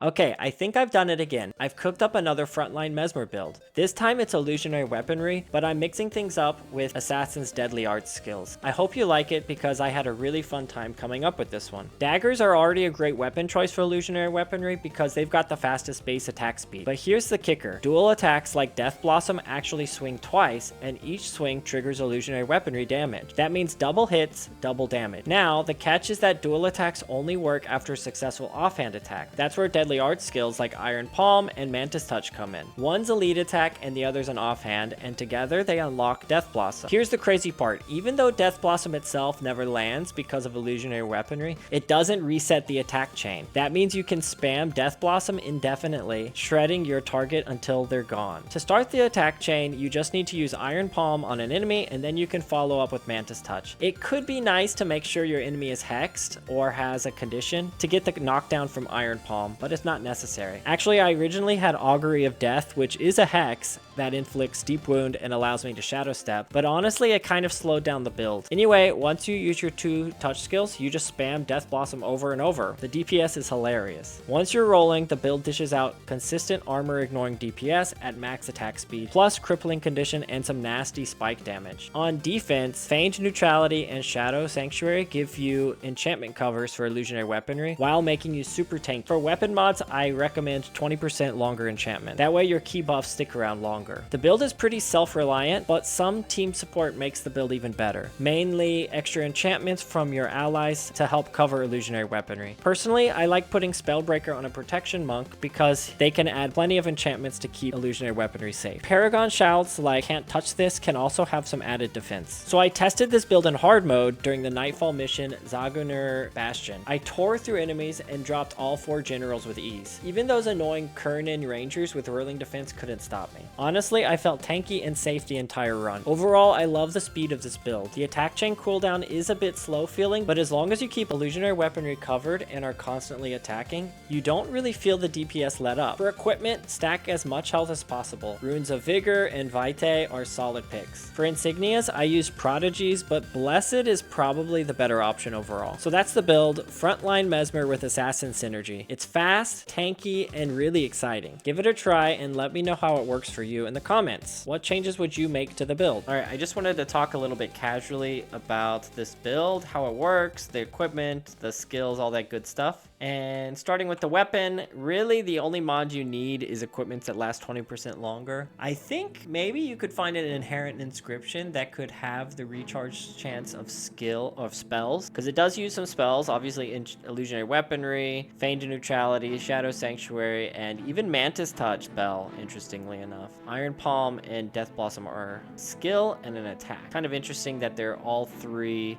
Okay, I think I've done it again. I've cooked up another frontline Mesmer build. This time it's illusionary weaponry, but I'm mixing things up with Assassin's deadly arts skills. I hope you like it because I had a really fun time coming up with this one. Daggers are already a great weapon choice for illusionary weaponry because they've got the fastest base attack speed. But here's the kicker. Dual attacks like Death Blossom actually swing twice, and each swing triggers illusionary weaponry damage. That means double hits, double damage. Now, the catch is that dual attacks only work after a successful offhand attack. That's where deadly art skills like Iron Palm and Mantis Touch come in. One's a lead attack and the other's an offhand, and together they unlock Death Blossom. Here's the crazy part. Even though Death Blossom itself never lands because of illusionary weaponry, it doesn't reset the attack chain. That means you can spam Death Blossom indefinitely, shredding your target until they're gone. To start the attack chain, you just need to use Iron Palm on an enemy, and then you can follow up with Mantis Touch. It could be nice to make sure your enemy is hexed or has a condition to get the knockdown from Iron Palm, but it's not necessary. Actually, I originally had Augury of Death, which is a hex that inflicts deep wound and allows me to shadow step, but honestly it kind of slowed down the build. Anyway, once you use your 2 touch skills, you just spam Death Blossom over and over. The DPS is hilarious. Once you're rolling, the build dishes out consistent armor ignoring DPS at max attack speed, plus crippling condition and some nasty spike damage. On defense, Feigned Neutrality and Shadow Sanctuary give you enchantment covers for illusionary weaponry while making you super tanky. For weapon mods, I recommend 20% longer enchantment. That way your key buffs stick around longer. The build is pretty self-reliant, but some team support makes the build even better. Mainly extra enchantments from your allies to help cover illusionary weaponry. Personally, I like putting Spellbreaker on a protection monk because they can add plenty of enchantments to keep illusionary weaponry safe. Paragon shouts like can't touch this can also have some added defense. So I tested this build in hard mode during the Nightfall mission Zaguner Bastion. I tore through enemies and dropped all 4 generals with ease. Even those annoying Kernan rangers with whirling defense couldn't stop me. Honestly, I felt tanky and safe the entire run. Overall, I love the speed of this build. The attack chain cooldown is a bit slow feeling, but as long as you keep illusionary weaponry covered and are constantly attacking, you don't really feel the DPS let up. For equipment, stack as much health as possible. Runes of Vigor and Vitae are solid picks. For insignias, I use Prodigies, but Blessed is probably the better option overall. So that's the build, Frontline Mesmer with Assassin synergy. It's fast, tanky, and really exciting. Give it a try and let me know how it works for you in the comments. What changes would you make to the build? All right, I just wanted to talk a little bit casually about this build, how it works, the equipment, the skills, all that good stuff. And starting with the weapon, really the only mod you need is equipment that lasts 20% longer. I think maybe you could find an inherent inscription that could have the recharge chance of spells, because it does use some spells, obviously in illusionary weaponry, feigned neutrality, shadow sanctuary, and even Mantis Touch spell, interestingly enough. Iron Palm and Death Blossom are skill and an attack. Kind of interesting that they're all 3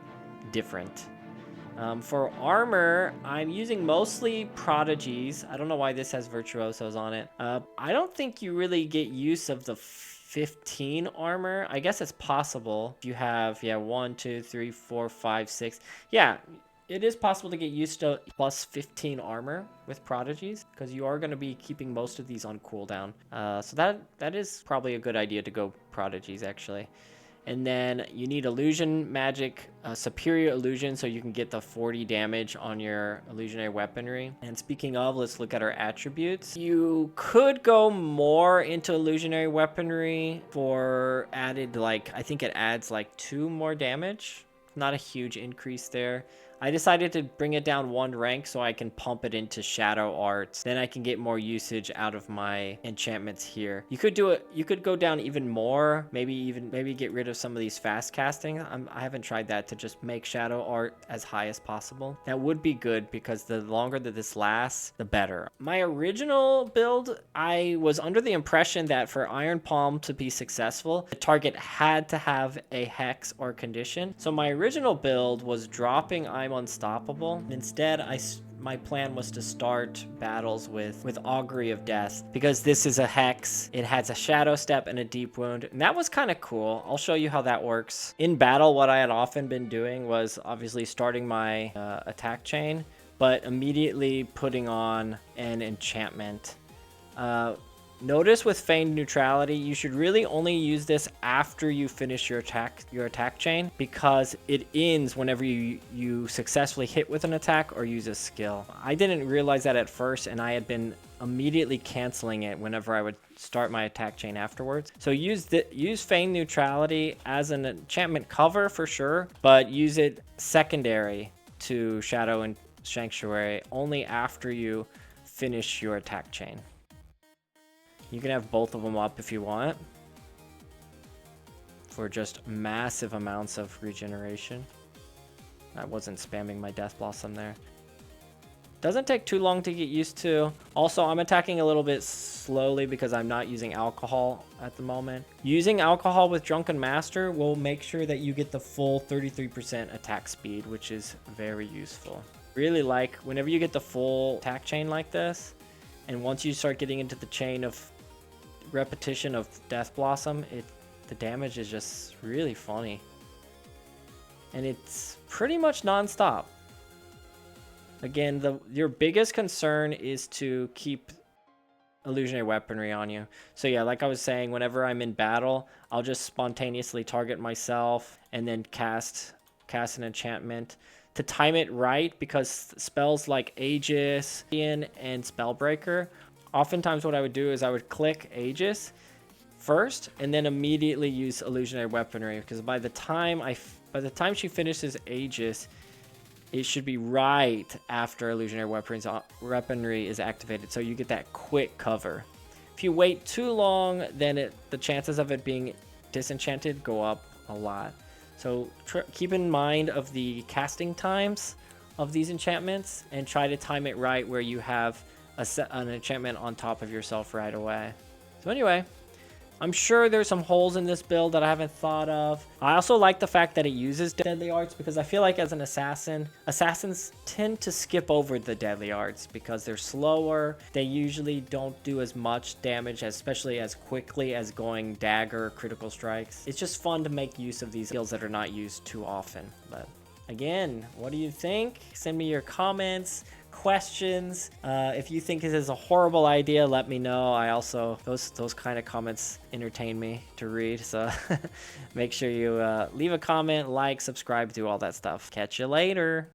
different. For armor, I'm using mostly Prodigies. I don't know why this has Virtuosos on it. I don't think you really get use of the 15 armor. I guess it's possible. If you have, 1, 2, 3, 4, 5, 6. Yeah, it is possible to get used to plus 15 armor with Prodigies, because you are going to be keeping most of these on cooldown. So that is probably a good idea to go Prodigies, actually. And then you need illusion magic, superior illusion, so you can get the 40 damage on your illusionary weaponry. And speaking of, let's look at our attributes. You could go more into illusionary weaponry for added, I think it adds 2 more damage. Not a huge increase there. I decided to bring it down 1 rank so I can pump it into shadow arts. Then I can get more usage out of my enchantments here. You could do it. You could go down even more. Maybe get rid of some of these fast casting. I haven't tried that to just make shadow art as high as possible. That would be good because the longer that this lasts, the better. My original build, I was under the impression that for Iron Palm to be successful, the target had to have a hex or condition. So my original build was dropping I'm Unstoppable. Instead, my plan was to start battles with Augury of Death, because this is a hex. It has a shadow step and a deep wound, and that was kind of cool. I'll show you how that works. In battle, what I had often been doing was obviously starting my attack chain, but immediately putting on an enchantment. Notice with feigned neutrality, you should really only use this after you finish your attack chain, because it ends whenever you successfully hit with an attack or use a skill. I didn't realize that at first, and I had been immediately canceling it whenever I would start my attack chain afterwards. So use feigned neutrality as an enchantment cover for sure, but use it secondary to Shadow and Sanctuary only after you finish your attack chain. You can have both of them up if you want for just massive amounts of regeneration. I wasn't spamming my Death Blossom there. Doesn't take too long to get used to. Also, I'm attacking a little bit slowly because I'm not using alcohol at the moment. Using alcohol with Drunken Master will make sure that you get the full 33% attack speed, which is very useful. Really like whenever you get the full attack chain like this, and once you start getting into the chain of repetition of Death Blossom, the damage is just really funny. And it's pretty much non-stop. Again, your biggest concern is to keep illusionary weaponry on you. So yeah, like I was saying, whenever I'm in battle, I'll just spontaneously target myself and then cast an enchantment to time it right, because spells like Aegis and Spellbreaker, oftentimes what I would do is I would click Aegis first and then immediately use illusionary weaponry, because by the time she finishes Aegis, it should be right after illusionary weaponry is activated, so you get that quick cover. If you wait too long, then the chances of it being disenchanted go up a lot. So keep in mind of the casting times of these enchantments and try to time it right where you have an enchantment on top of yourself right away. So anyway, I'm sure there's some holes in this build that I haven't thought of. I also like the fact that it uses deadly arts, because I feel like as an assassin, assassins tend to skip over the deadly arts because they're slower. They usually don't do as much damage, especially as quickly as going dagger critical strikes. It's just fun to make use of these skills that are not used too often. But again, what do you think? Send me your comments, questions. If you think this is a horrible idea, let me know. I also, those kind of comments entertain me to read, so make sure you leave a comment, like, subscribe, do all that stuff. Catch you later.